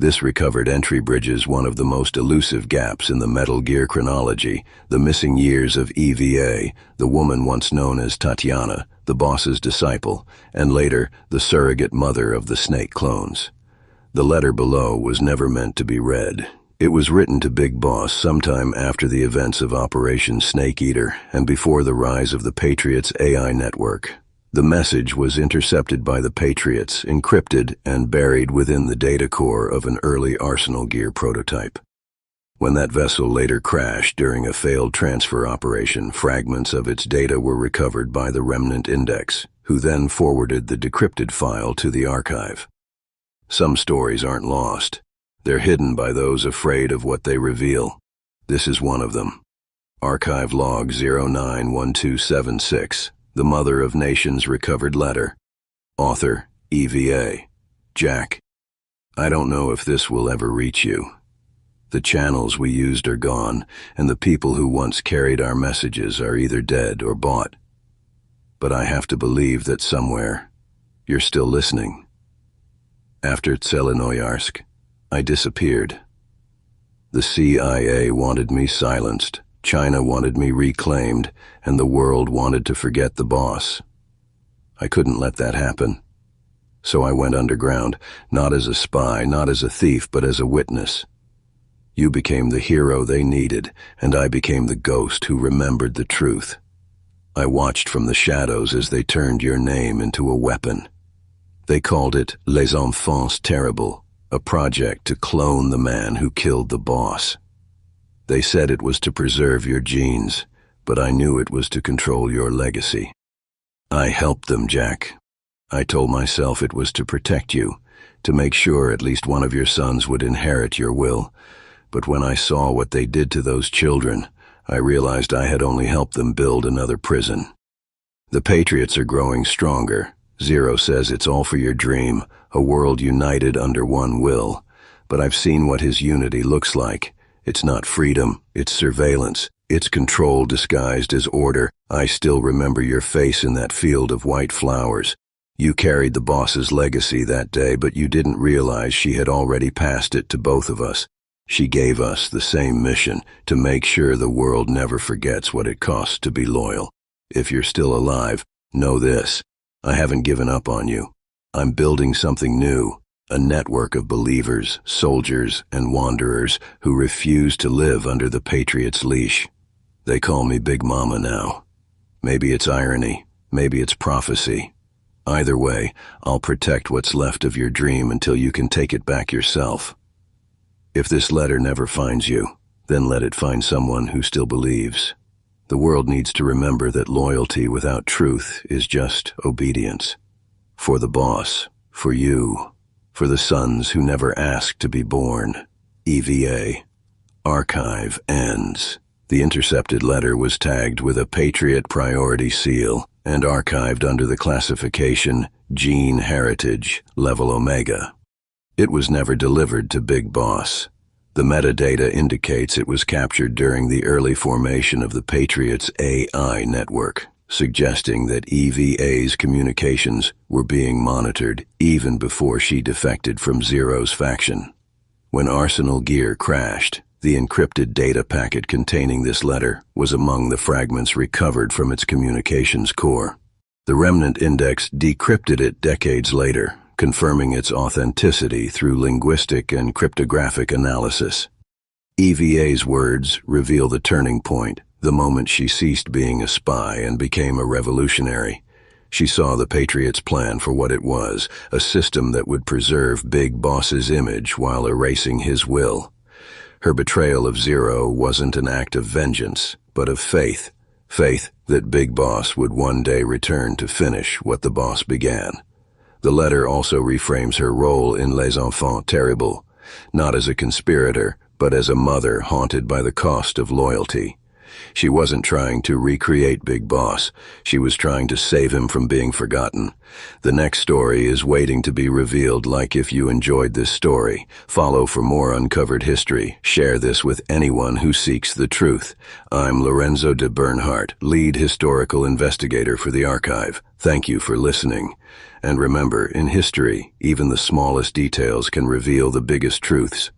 This recovered entry bridges one of the most elusive gaps in the Metal Gear chronology, the missing years of Eva, the woman once known as Tatiana, the boss's disciple, and later the surrogate mother of the Snake clones. The letter below was never meant to be read. It was written to Big Boss sometime after the events of Operation Snake Eater and before the rise of the Patriots' AI network. The message was intercepted by the Patriots, encrypted and buried within the data core of an early Arsenal Gear prototype. When that vessel later crashed during a failed transfer operation, fragments of its data were recovered by the Remnant Index, who then forwarded the decrypted file to the archive. Some stories aren't lost. They're hidden by those afraid of what they reveal. This is one of them. Archive log 091276. The Mother of Nations recovered letter. Author, EVA. Jack. I don't know if this will ever reach you. The channels we used are gone, and the people who once carried our messages are either dead or bought. But I have to believe that somewhere, you're still listening. After Tselinoyarsk, I disappeared. The CIA wanted me silenced. China wanted me reclaimed, and the world wanted to forget the boss. I couldn't let that happen. So I went underground, not as a spy, not as a thief, but as a witness. You became the hero they needed, and I became the ghost who remembered the truth. I watched from the shadows as they turned your name into a weapon. They called it Les Enfants Terribles, a project to clone the man who killed the boss. They said it was to preserve your genes, but I knew it was to control your legacy. I helped them, Jack. I told myself it was to protect you, to make sure at least one of your sons would inherit your will. But when I saw what they did to those children, I realized I had only helped them build another prison. The Patriots are growing stronger. Zero says it's all for your dream, a world united under one will. But I've seen what his unity looks like. It's not freedom, it's surveillance. It's control disguised as order. I still remember your face in that field of white flowers. You carried the boss's legacy that day, but you didn't realize she had already passed it to both of us. She gave us the same mission, to make sure the world never forgets what it costs to be loyal. If you're still alive, know this. I haven't given up on you. I'm building something new. A network of believers, soldiers, and wanderers who refuse to live under the Patriots' leash. They call me Big Mama now. Maybe it's irony, maybe it's prophecy. Either way, I'll protect what's left of your dream until you can take it back yourself. If this letter never finds you, then let it find someone who still believes. The world needs to remember that loyalty without truth is just obedience. For the boss, for you, for the sons who never asked to be born. EVA. Archive ends. The intercepted letter was tagged with a Patriot Priority seal and archived under the classification Gene Heritage Level Omega. It was never delivered to Big Boss. The metadata indicates it was captured during the early formation of the Patriots' AI network, suggesting that EVA's communications were being monitored even before she defected from Zero's faction. When Arsenal Gear crashed, the encrypted data packet containing this letter was among the fragments recovered from its communications core. The Remnant Index decrypted it decades later, confirming its authenticity through linguistic and cryptographic analysis. EVA's words reveal the turning point, the moment she ceased being a spy and became a revolutionary. She saw the Patriots' plan for what it was, a system that would preserve Big Boss's image while erasing his will. Her betrayal of Zero wasn't an act of vengeance, but of faith. Faith that Big Boss would one day return to finish what the boss began. The letter also reframes her role in Les Enfants Terribles, not as a conspirator, but as a mother haunted by the cost of loyalty. She wasn't trying to recreate Big Boss. She was trying to save him from being forgotten. The next story is waiting to be revealed. Like if you enjoyed this story, follow for more uncovered history. Share this with anyone who seeks the truth. I'm Lorenzo de Bernhardt, lead historical investigator for the archive. Thank you for listening. And remember, in history, even the smallest details can reveal the biggest truths.